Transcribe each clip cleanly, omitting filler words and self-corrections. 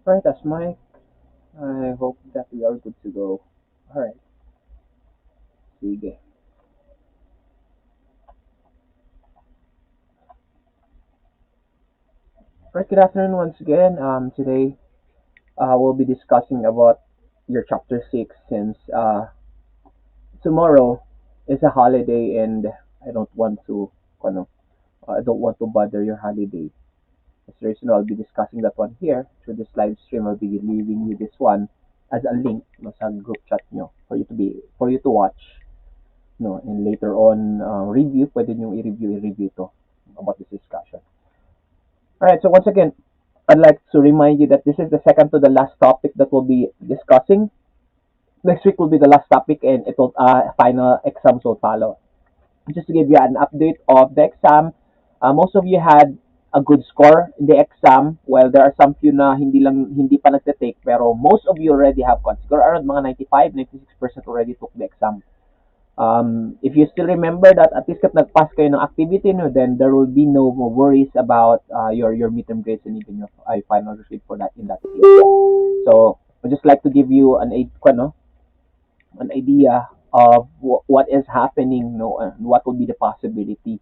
Alright, that's Mike. I hope that we are good to go. Alright, sige. Alright, good afternoon once again. Today we'll be discussing about your chapter 6 since tomorrow is a holiday and I don't want to, ano, I don't want to bother your holiday. That's the reason I'll be discussing that one here. Through this live stream, I'll be leaving you this one as a link no, sa group chat nyo for you to watch. No, and later on review, pwede nyo i-review ito about this discussion. Alright, so once again, I'd like to remind you that this is the second to the last topic that we'll be discussing. Next week will be the last topic and it will final exams will follow. Just to give you an update of the exam, most of you had a good score in the exam. Well, there are some few na hindi pa nagte-take pero most of you already have gone. Siguro around mga 95-96% already took the exam. If you still remember that at least kat nag-pass kayo ng activity no, then there will be no more worries about your midterm grades and even your final result for that in that case. So I'd just like to give you an idea of what is happening, no, and what will be the possibility.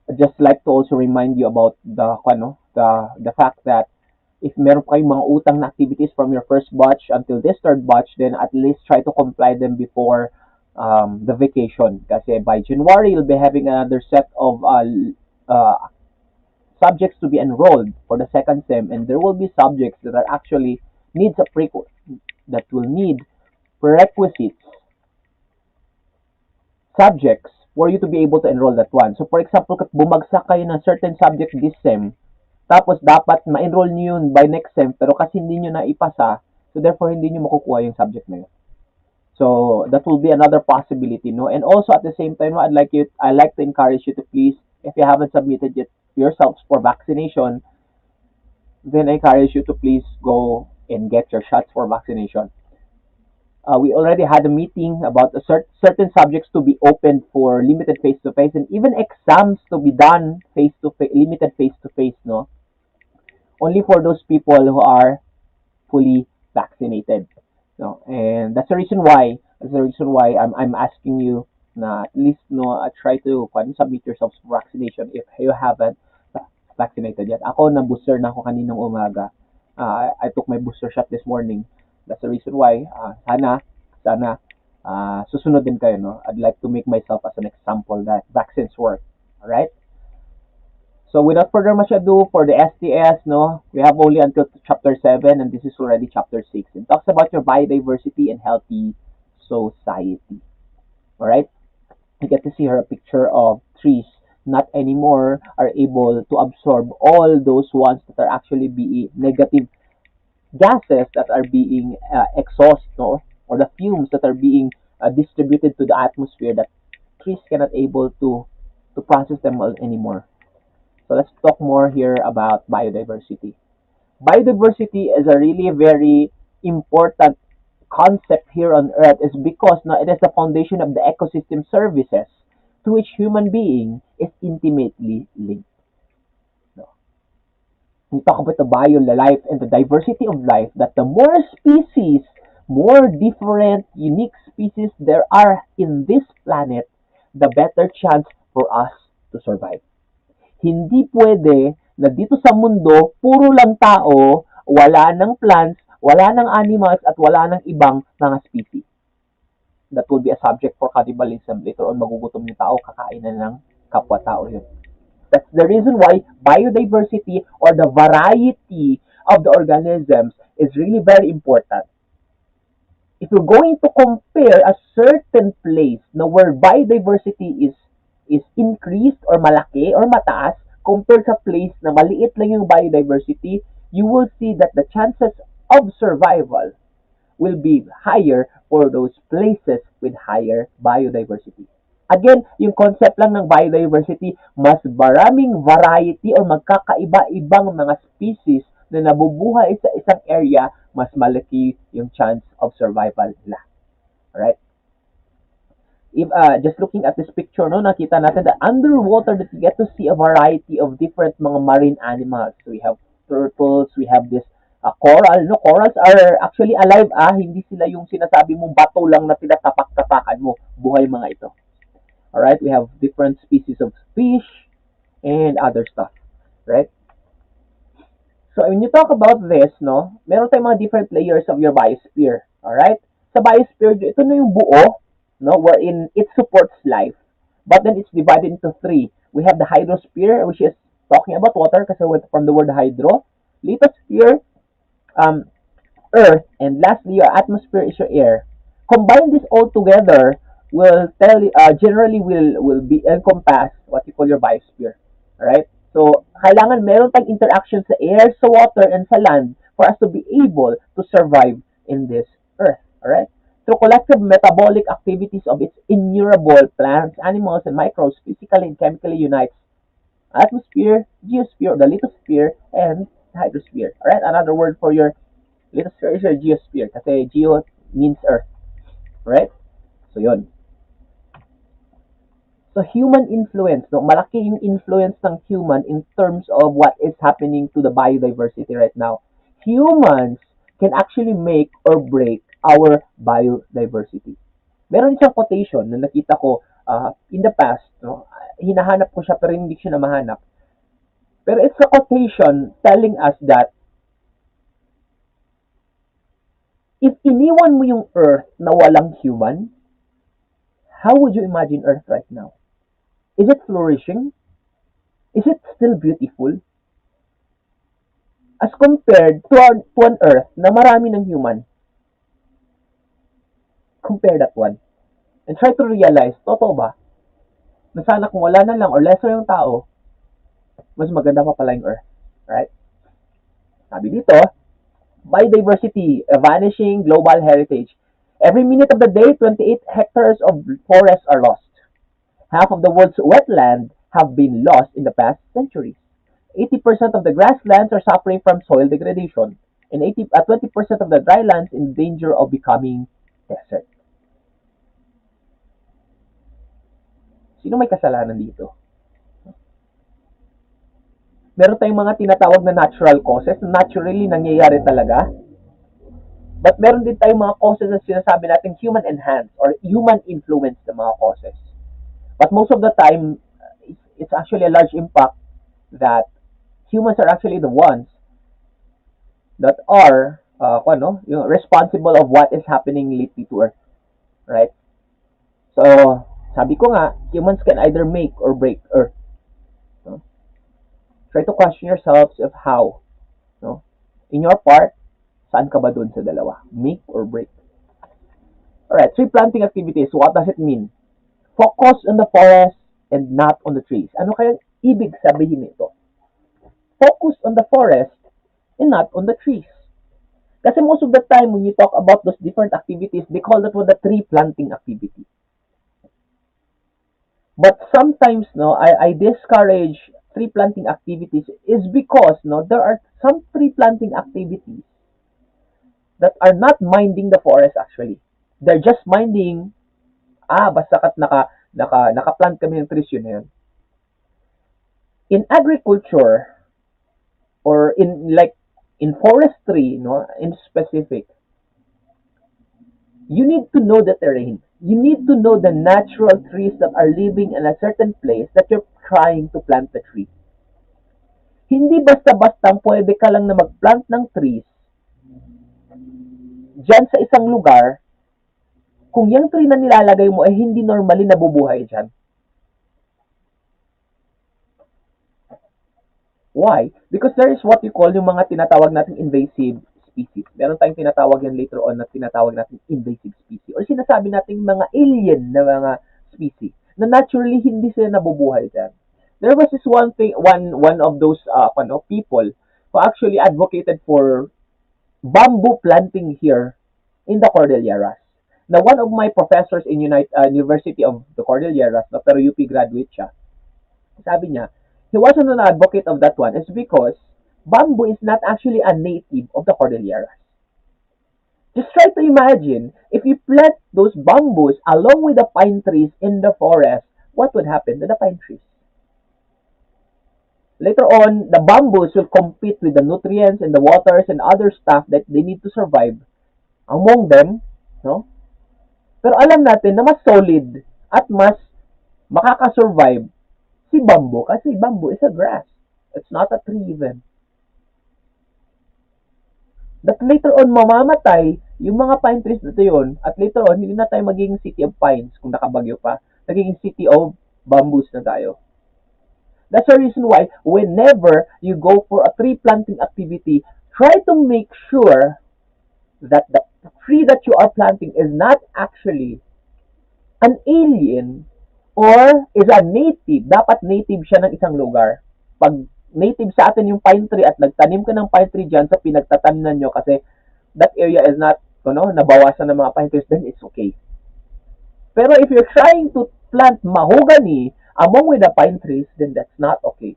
I'd just like to also remind you about the fact that if meron kayong mga utang na activities from your first batch until this third batch, then at least try to comply them before the vacation. Kasi by January, you'll be having another set of subjects to be enrolled for the second sem, and there will be subjects that are actually needs a that will need prerequisites subjects for you to be able to enroll that one. So for example, kung bumagsak kayo ng certain subject this sem, tapos dapat ma-enroll niyo yun by next sem, pero kasi hindi niyo na ipasa, so therefore hindi niyo makukuha yung subject na yun. So that will be another possibility, no? And also at the same time, I like to encourage you to please, if you haven't submitted yet yourselves for vaccination, then I encourage you to please go and get your shots for vaccination. We already had a meeting about certain subjects to be opened for limited face-to-face and even exams to be done face-to-face, limited face-to-face, no? Only for those people who are fully vaccinated, no? And that's the reason why I'm asking you na at least no try to submit yourselves for vaccination if you haven't vaccinated yet. Ako na booster na ako kaninang umaga. I took my booster shot this morning. That's the reason why sana susunod din kayo, no? I'd like to make myself as an example that vaccines work. All right? So without further much ado, for the STS, no, we have only until chapter 7 and this is already chapter 6. It talks about your biodiversity and healthy society. All right? You get to see here a picture of trees not anymore are able to absorb all those ones that are actually being negative gases that are being exhaust, no, or the fumes that are being distributed to the atmosphere that trees cannot able to process them anymore. So let's talk more here about biodiversity. Biodiversity is a really very important concept here on Earth is because no, it is the foundation of the ecosystem services to which human being is intimately linked. We talk about the bio life and the diversity of life, that the more species, more different, unique species there are in this planet, the better chance for us to survive. Hindi pwede na dito sa mundo, puro lang tao, wala ng plants, wala ng animals, at wala ng ibang mga species. That will be a subject for cannibalism. Later on, magugutom yung tao, kakain na ng kapwa-tao yun. That's the reason why biodiversity or the variety of the organisms is really very important. If you're going to compare a certain place na where biodiversity is increased or malaki or mataas compared sa place na maliit lang yung biodiversity, you will see that the chances of survival will be higher for those places with higher biodiversity. Again, yung concept lang ng biodiversity, mas maraming variety o magkakaiba-ibang mga species na nabubuhay sa isang area, mas malaki yung chance of survival nila. Alright? If, just looking at this picture, no, nakita natin that underwater that you get to see a variety of different mga marine animals. So we have turtles, we have this coral. No, corals are actually alive, hindi sila yung sinasabi mong bato lang na tinatapak-tapakan mo. Buhay mga ito. Alright, we have different species of fish and other stuff. Right? So when you talk about this, no, meron tayong mga different layers of your biosphere. Alright? Sa biosphere, ito na yung buo, no, wherein it supports life. But then it's divided into three. We have the hydrosphere, which is talking about water kasi from the word hydro. Lithosphere, earth, and lastly, your atmosphere is your air. Combine this all together will tell generally will be encompass what you call your biosphere. Alright? So, kailangan meron tayong interaction sa air, sa water, and sa land for us to be able to survive in this earth. Alright? Through collective metabolic activities of its innumerable plants, animals, and microbes physically and chemically unites atmosphere, geosphere, the lithosphere, and hydrosphere. Alright? Another word for your lithosphere is your geosphere kasi geo means earth. Right? So, yun. So, human influence, no? Malaki yung influence ng human in terms of what is happening to the biodiversity right now. Humans can actually make or break our biodiversity. Meron isang quotation na nakita ko in the past, no? Hinahanap ko siya pero hindi siya na mahanap. Pero it's a quotation telling us that if iniwan mo yung Earth na walang human, how would you imagine Earth right now? Is it flourishing? Is it still beautiful? As compared to an Earth na marami ng human. Compare that one. And try to realize, totoo ba? Na sana kung wala na lang or lesser yung tao, mas maganda pa pala yung Earth. Right? Sabi dito, biodiversity, a vanishing global heritage. Every minute of the day, 28 hectares of forests are lost. Half of the world's wetlands have been lost in the past centuries. 80% of the grasslands are suffering from soil degradation, and 20% of the drylands in danger of becoming desert. Sino may kasalanan dito? Meron tayong mga tinatawag na natural causes na naturally nangyayari talaga. But meron din tayong mga causes na sinasabi natin human enhanced or human influence na mga causes. But most of the time, it's actually a large impact that humans are actually the ones that are responsible of what is happening lately to Earth. Right? So, sabi ko nga, humans can either make or break Earth. No? Try to question yourselves of how. No? In your part, saan ka ba dun sa dalawa? Make or break? Alright, tree planting activities. What does it mean? Focus on the forest and not on the trees. Ano kaya ibig sabihin nito? Focus on the forest and not on the trees. Kasi most of the time when you talk about those different activities, they call that one the tree planting activity. But sometimes, no, I discourage tree planting activities is because, no, there are some tree planting activities that are not minding the forest actually. They're just minding basta kat naka-plant kami ng trees, yun na yun. In agriculture, or in forestry, no, in specific, you need to know the terrain. You need to know the natural trees that are living in a certain place that you're trying to plant the tree. Hindi basta-bastang pwede ka lang na mag-plant ng trees dyan sa isang lugar kung yung tree na nilalagay mo ay hindi normally nabubuhay dyan. Why? Because there is what you call yung mga tinatawag natin invasive species. Meron tayong tinatawag yan later on na tinatawag natin invasive species. Or sinasabi natin mga alien na mga species na naturally hindi sila nabubuhay dyan. There was this one of those people who actually advocated for bamboo planting here in the Cordilleras. Now, one of my professors in University of the Cordilleras, pero UP graduate siya, sabi niya, he wasn't an advocate of that one is because bamboo is not actually a native of the Cordilleras. Just try to imagine, if you plant those bamboos along with the pine trees in the forest, what would happen to the pine trees? Later on, the bamboos will compete with the nutrients and the waters and other stuff that they need to survive among them, no? Pero alam natin na mas solid at mas makakasurvive si bamboo kasi bamboo is a grass. It's not a tree even. That later on, mamamatay yung mga pine trees na yun at later on, hindi na tayo magiging city of pines kung nakabagyo pa. Nagiging city of bamboos na tayo. That's the reason why whenever you go for a tree planting activity, try to make sure that the tree that you are planting is not actually an alien or is a native. Dapat native siya ng isang lugar. Pag native sa atin yung pine tree at nagtanim ka ng pine tree dyan sa pinagtatanim nyo kasi that area is not, nabawasan ng mga pine trees, then it's okay. Pero if you're trying to plant mahogany among with the pine trees, then that's not okay.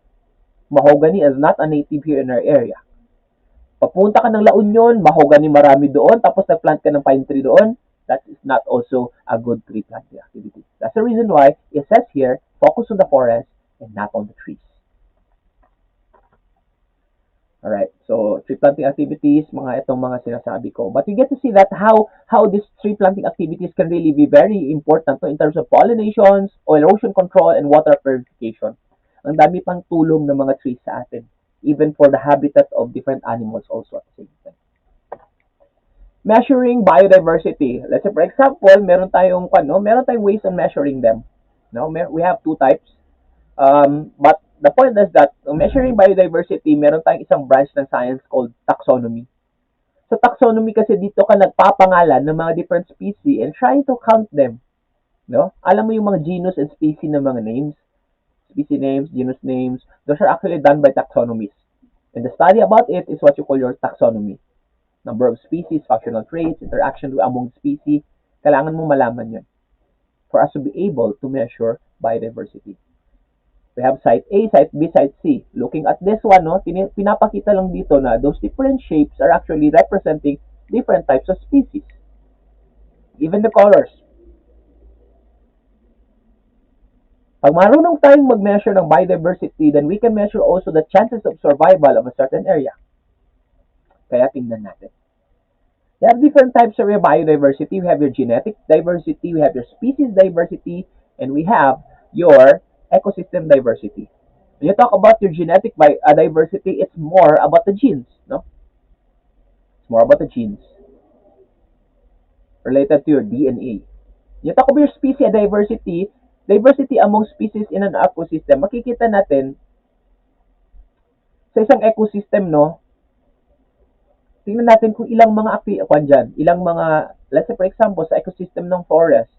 Mahogany is not a native here in our area. Papunta ka ng La Union, mahogany marami doon, tapos nag-plant ka ng pine tree doon, that is not also a good tree planting activity. That's the reason why it says here, focus on the forest and not on the trees. Alright, so tree planting activities, itong mga sinasabi ko. But you get to see that how these tree planting activities can really be very important in terms of pollinations, erosion control, and water purification. Ang dami pang tulong ng mga trees sa atin, even for the habitat of different animals also at the same time. Measuring biodiversity. Let's say, for example, meron tayong ways of measuring them. No, we have two types. But the point is that measuring biodiversity, meron tayong isang branch ng science called taxonomy. So taxonomy kasi dito ka nagpapangalan ng mga different species and trying to count them. No? Alam mo yung mga genus and species ng mga names? Species names, genus names, those are actually done by taxonomies. And the study about it is what you call your taxonomy. Number of species, functional traits, interaction among species. Kailangan mo malaman yun for us to be able to measure biodiversity. We have site A, site B, site C. Looking at this one, pinapakita lang dito na those different shapes are actually representing different types of species. Even the colors. Pag marunong tayong mag-measure ng biodiversity, then we can measure also the chances of survival of a certain area. Kaya tingnan natin. You have different types of biodiversity. We have your genetic diversity, we have your species diversity, and we have your ecosystem diversity. When you talk about your genetic diversity, it's more about the genes, no? It's more about the genes related to your DNA. When you talk about your species diversity among species in an ecosystem, makikita natin sa isang ecosystem, no? Tingnan natin kung ilang mga let's say for example, sa ecosystem ng forest,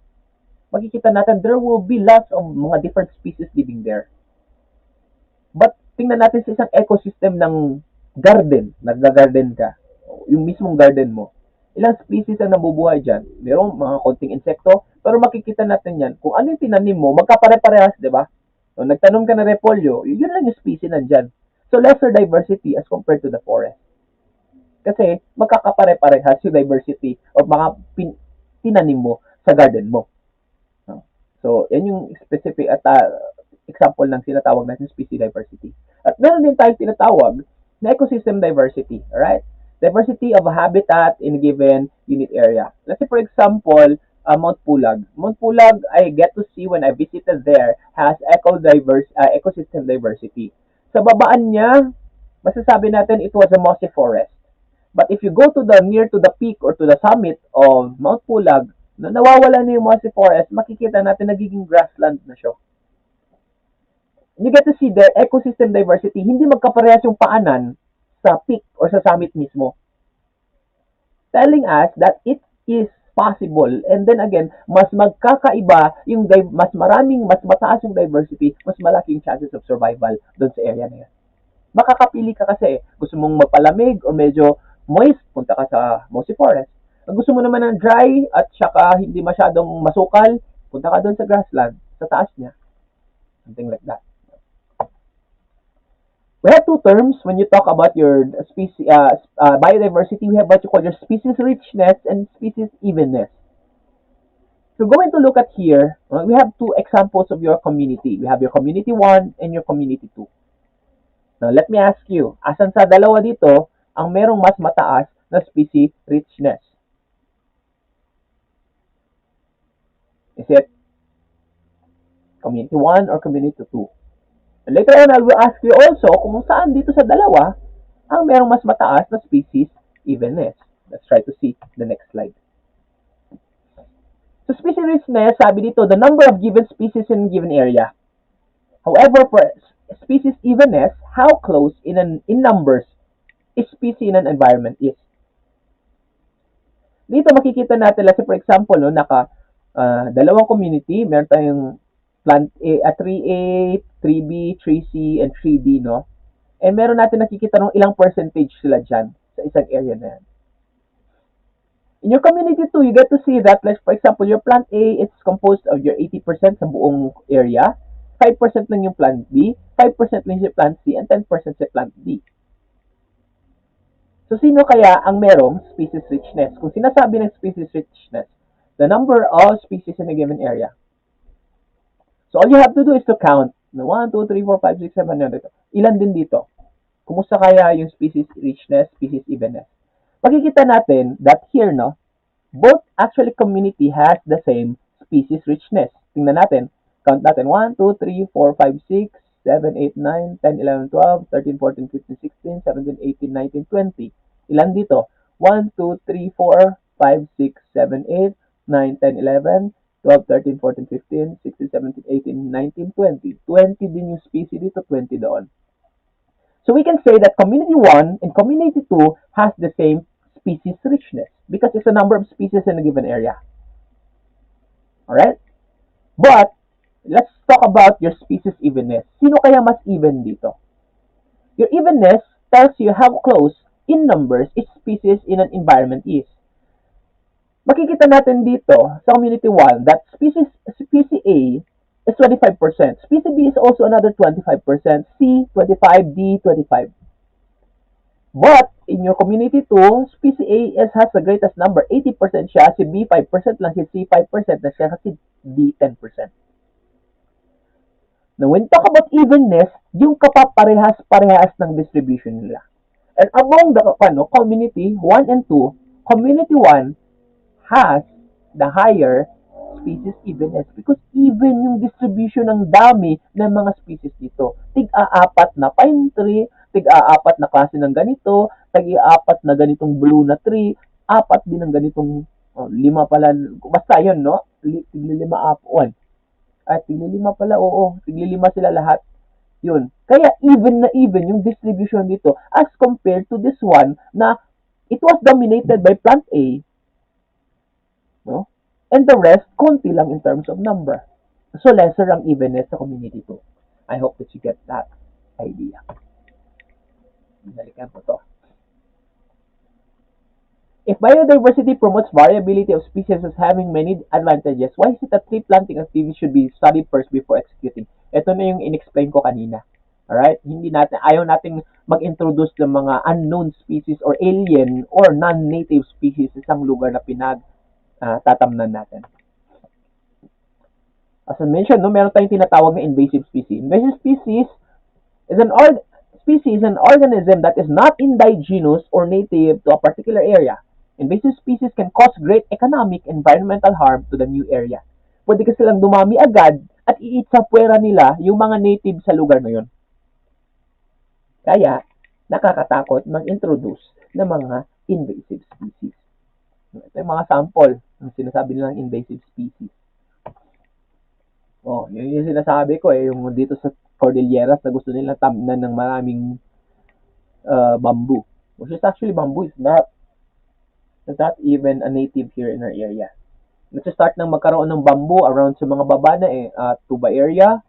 makikita natin there will be lots of mga different species living there. But tingnan natin sa isang ecosystem ng garden, nagga-garden ka, yung mismong garden mo, ilang species ang nabubuhay dyan. Merong mga konting insekto, pero makikita natin yan, kung ano yung tinanim mo, magkapare-parehas, di ba? So, nagtanom ka ng repolyo, yun lang yung species nandyan. So, lesser diversity as compared to the forest. Kasi, magkakapare-parehas yung diversity of mga tinanim mo sa garden mo. So, yan yung specific at example ng sinatawag natin species diversity. At meron din tayong tinatawag na ecosystem diversity, alright? Diversity of a habitat in a given unit area. Let's say, for example, Mount Pulag. Mount Pulag, I get to see when I visited there, has ecosystem diversity. Sa babaan niya, masasabi natin it was a mossy forest. But if you go to near to the peak or to the summit of Mount Pulag, na nawawala na yung mossy forest, makikita natin nagiging grassland na siya. You get to see the ecosystem diversity, hindi magkaparehas yung paanan sa peak or sa summit mismo. Telling us that it is possible. And then again, mas magkakaiba yung mas mataas yung diversity, mas malaki yung chances of survival doon sa area na yan. Makakapili ka kasi, gusto mong magpalamig o medyo moist, punta ka sa mossy forest. Pag gusto mo naman ng dry at saka hindi masyadong masukal, punta ka doon sa grassland, sa taas niya. Something like that. We have two terms when you talk about your species biodiversity. We have what you call your species richness and species evenness. So going to look at here, we have two examples of your community. We have your community 1 and your community 2. Now, let me ask you, asan sa dalawa dito ang merong mas mataas na species richness? Is it community 1 or community 2? And later on, I will ask you also kung saan dito sa dalawa ang merong mas mataas na species evenness. Let's try to see the next slide. So, species richness, sabi dito, the number of given species in a given area. However, for species evenness, how close in numbers a species in an environment is. Dito makikita natin, let's say for example, no, dalawang community, meron tayong plant A, 3A, 3B, 3C, and 3D, no? And meron natin nakikita ng ilang percentage sila dyan sa isang area na yan. In your community too, you get to see that, like for example, your plant A, it's composed of your 80% sa buong area, 5% lang yung plant B, 5% lang yung plant C, and 10% sa plant D. So, sino kaya ang merong species richness? Kung sinasabi ng species richness, the number of species in a given area. So, all you have to do is to count. 1, 2, 3, 4, 5, 6, 7, 8. Ilan din dito? Kumusta kaya yung species richness, species evenness? Makikita natin that here, no, both actually community has the same species richness. Tingnan natin. Count natin. 1, 2, 3, 4, 5, 6, 7, 8, 9, 10, 11, 12, 13, 14, 15, 16, 17, 18, 19, 20. Ilan dito? 1, 2, 3, 4, 5, 6, 7, 8, 9, 10, 11, 12, 13, 14, 15, 16, 17, 18, 19, 20. 20 din yung species dito, 20 doon. So we can say that community 1 and community 2 has the same species richness because it's a number of species in a given area. Alright? But, let's talk about your species evenness. Sino kaya mas even dito? Your evenness tells you how close in numbers each species in an environment is. Makikita natin dito sa community 1 that species A is 25%. Species B is also another 25%. C, 25. D, 25. But, in your community 2, species A has the greatest number. 80% siya. Si B, 5% lang. Si C, 5% na siya. Si D, 10%. Now, when talk about evenness, yung kapaparehas-parehas ng distribution nila. And among the community 1 and 2, community 1 has the higher species evenness because even yung distribution ng dami ng mga species dito. Tig-a-apat na pine tree, tig-a-apat na klase ng ganito, tig-a-apat na ganitong blue na tree, apat din ng ganitong lima pala, basta yun, no? Tig-lima apuan. At tig-lima pala, oo, tig-lima sila lahat. Yun. Kaya even na even yung distribution dito as compared to this one na it was dominated by plant A, no? And the rest, konti lang in terms of number. So, lesser ang evenness sa community 2. I hope that you get that idea. Balikan po to. If biodiversity promotes variability of species as having many advantages, why is it that tree planting activities should be studied first before executing? Ito na yung in-explain ko kanina. Alright? Ayaw nating mag-introduce ng mga unknown species or alien or non-native species sa isang lugar na tatamnan natin. As I mentioned, no, meron tayong tinatawag na invasive species. Invasive species is an organism that is not indigenous or native to a particular area. Invasive species can cause great economic and environmental harm to the new area. Pwede kasi silang dumami agad at iit sa puwera nila yung mga native sa lugar na yun. Kaya, nakakatakot mag-introduce ng mga invasive species. Ito yung mga sample ng sinasabi nilang invasive species. Oh, yun yung sinasabi ko yung dito sa Cordillera na gusto nilang tamnan ng maraming bamboo. Which is actually bamboo is not even a native here in our area. Nag-start nang magkaroon ng bamboo around sa mga baba na Tuba area,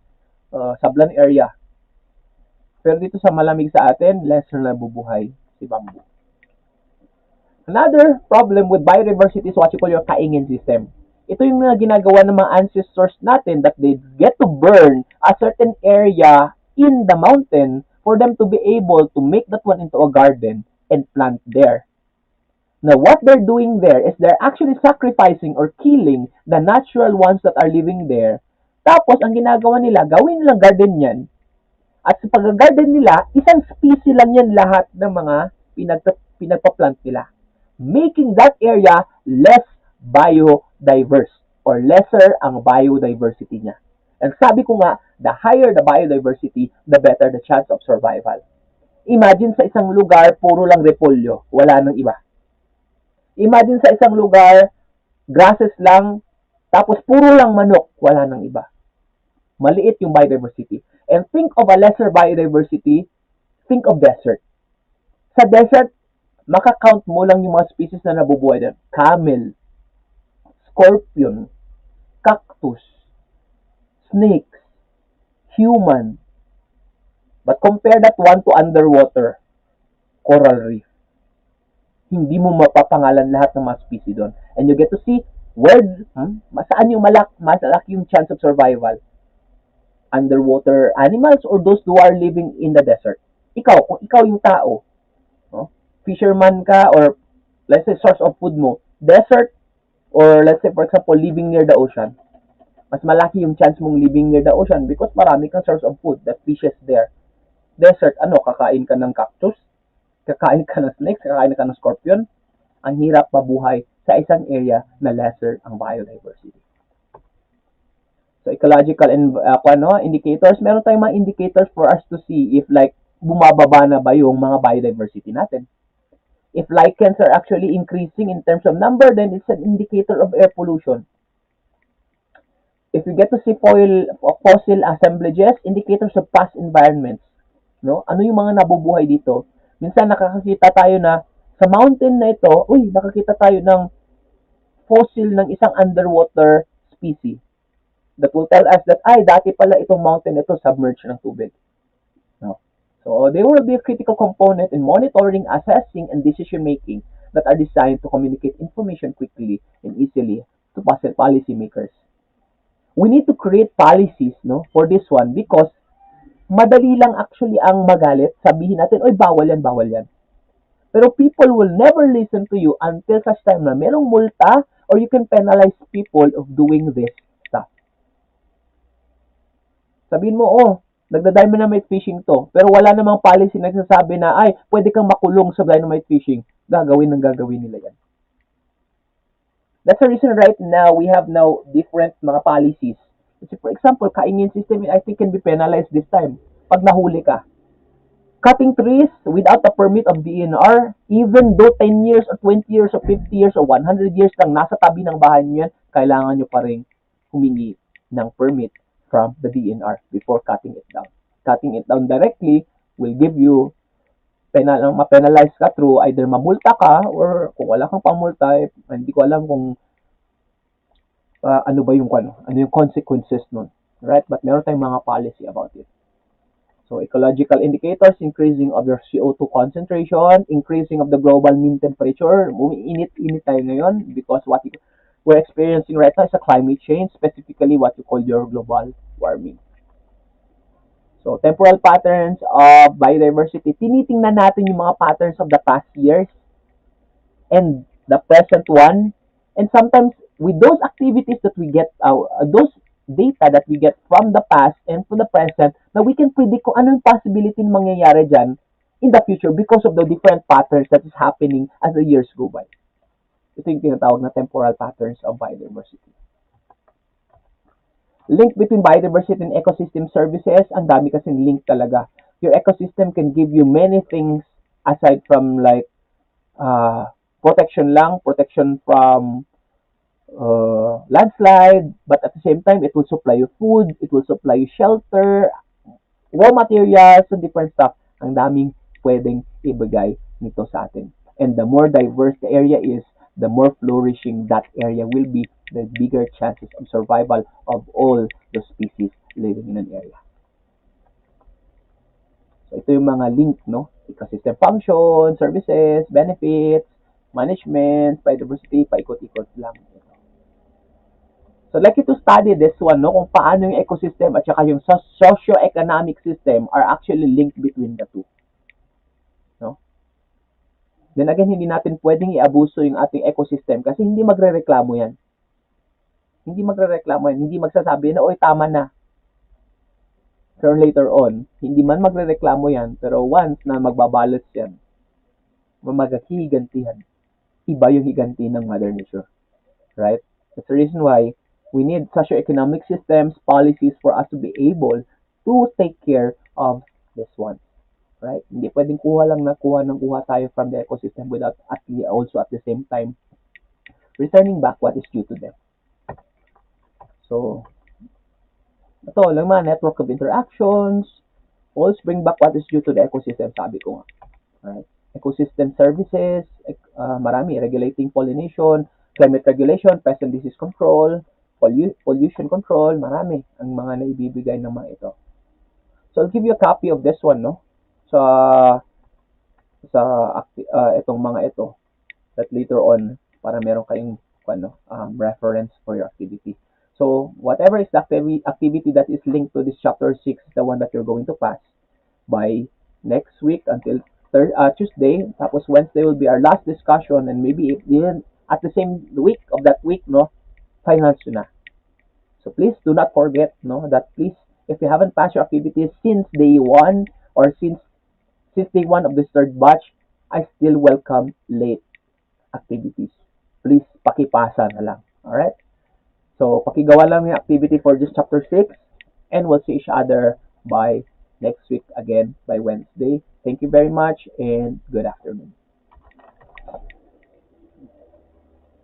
Sablan area. Pero dito sa malamig sa atin, lesser na bubuhay si bamboo. Another problem with biodiversity is what you call your Kaingin system. Ito yung ginagawa ng mga ancestors natin that they get to burn a certain area in the mountain for them to be able to make that one into a garden and plant there. Now, what they're doing there is they're actually sacrificing or killing the natural ones that are living there. Tapos, ang ginagawa nila, gawin nilang garden yan. At sa pag-garden nila, isang species lang yan lahat ng mga pinagpa-plant nila. Making that area less biodiverse or lesser ang biodiversity niya. And sabi ko nga, the higher the biodiversity, the better the chance of survival. Imagine sa isang lugar, puro lang repolyo, wala nang iba. Imagine sa isang lugar, grasses lang, tapos puro lang manok, wala nang iba. Maliit yung biodiversity. And think of a lesser biodiversity, think of desert. Sa desert, makakount mo lang yung mga species na nabubuhay doon. Camel, scorpion, cactus, snakes, human. But compare that one to underwater, coral reef. Hindi mo mapapangalan lahat ng mga species doon. And you get to see where, saan yung malaki yung chance of survival. Underwater animals or those who are living in the desert. Ikaw, kung ikaw yung tao, no? Fisherman ka or let's say source of food mo, desert or let's say for example living near the ocean, mas malaki yung chance mong living near the ocean because marami kang source of food, the fishes there. Desert, kakain ka ng cactus, kakain ka ng snakes, kakain ka ng scorpion. Ang hirap mabuhay sa isang area na lesser ang biodiversity. So, ecological and indicators, meron tayong mga indicators for us to see if like bumababa na ba yung mga biodiversity natin. If lichens are actually increasing in terms of number, then it's an indicator of air pollution. If you get to see fossil assemblages, indicators of past environments. No? Ano yung mga nabubuhay dito? Minsan nakakakita tayo na sa mountain na ito, nakakita tayo ng fossil ng isang underwater species. That will tell us that, dati pala itong mountain ito submerged ng tubig. No? So, they will be a critical component in monitoring, assessing, and decision-making that are designed to communicate information quickly and easily to policy makers. We need to create policies for this one because madali lang actually ang magalit. Sabihin natin, bawal yan, bawal yan. Pero people will never listen to you until such time na merong multa or you can penalize people of doing this stuff. Sabihin mo, nagda-dynamite fishing to, pero wala namang policy na nagsasabi na, pwede kang makulong sa dynamite fishing. Gagawin nila yan. That's the reason right now we have now different mga policies. Kasi for example, Kaingin system, I think can be penalized this time. Pag nahuli ka. Cutting trees without a permit of DNR, even though 10 years or 20 years or 50 years or 100 years lang nasa tabi ng bahay niyo yan, kailangan nyo pa rin humingi ng permit from the DNR before cutting it down. Cutting it down directly will give you ma-penalize ka through either mamulta ka or kung wala kang pamulta, hindi ko alam kung ano yung consequences nun. Right? But meron tayong mga policy about it. So, ecological indicators, increasing of your CO2 concentration, increasing of the global mean temperature. Umiinit-init tayo ngayon because what we're experiencing right now is a climate change, specifically what you call your global warming. So, temporal patterns of biodiversity. Tinitingnan natin yung mga patterns of the past years and the present one. And sometimes, with those activities that we get, those data that we get from the past and to the present, na we can predict kung anong possibility mangyayari dyan in the future because of the different patterns that is happening as the years go by. Ito yung tinatawag na temporal patterns of biodiversity. Link between biodiversity and ecosystem services, ang dami kasing link talaga. Your ecosystem can give you many things aside from like protection from landslide, but at the same time, it will supply you food, it will supply you shelter, raw materials, and different stuff. Ang daming pwedeng ibigay nito sa atin. And the more diverse the area is, the more flourishing that area will be, the bigger chances of survival of all the species living in an area. So, ito yung mga link, ecosystem function, services, benefits, management, biodiversity, paikot-ikot lang. So, I'd like you to study this one, kung paano yung ecosystem at saka yung socio-economic system are actually linked between the two. Then again, hindi natin pwedeng i-abuso yung ating ecosystem kasi hindi magrereklamo yan. Hindi magsasabi na, tama na. Pero later on, hindi man magrereklamo yan, pero once na magbabalance yan, maghihigantihan. Iba yung higanti ng Mother Nature. Right? That's the reason why we need socioeconomic systems, policies for us to be able to take care of this one. Right? Hindi pwedeng kuha lang na kuha ng kuha tayo from the ecosystem without also at the same time returning back what is due to them. So, ito lang mga network of interactions, always bring back what is due to the ecosystem, sabi ko nga. Right? Ecosystem services, marami, regulating pollination, climate regulation, pest and disease control, pollution control, marami ang mga naibibigay ng mga ito. So I'll give you a copy of this one, no? Sa itong mga ito that later on para meron kayong reference for your activity. So whatever is the activity that is linked to this chapter 6 is the one that you're going to pass by next week until Tuesday. Tapos Wednesday will be our last discussion, and maybe even at the same week of that week, no, finals na. So please do not forget, no, that please, if you haven't passed your activities since day 1 or since day 1 of this third batch, I still welcome late activities. Please, pakipasa na lang. Alright? So, pakigawa lang yung activity for this chapter 6, and we'll see each other by next week again by Wednesday. Thank you very much, and good afternoon.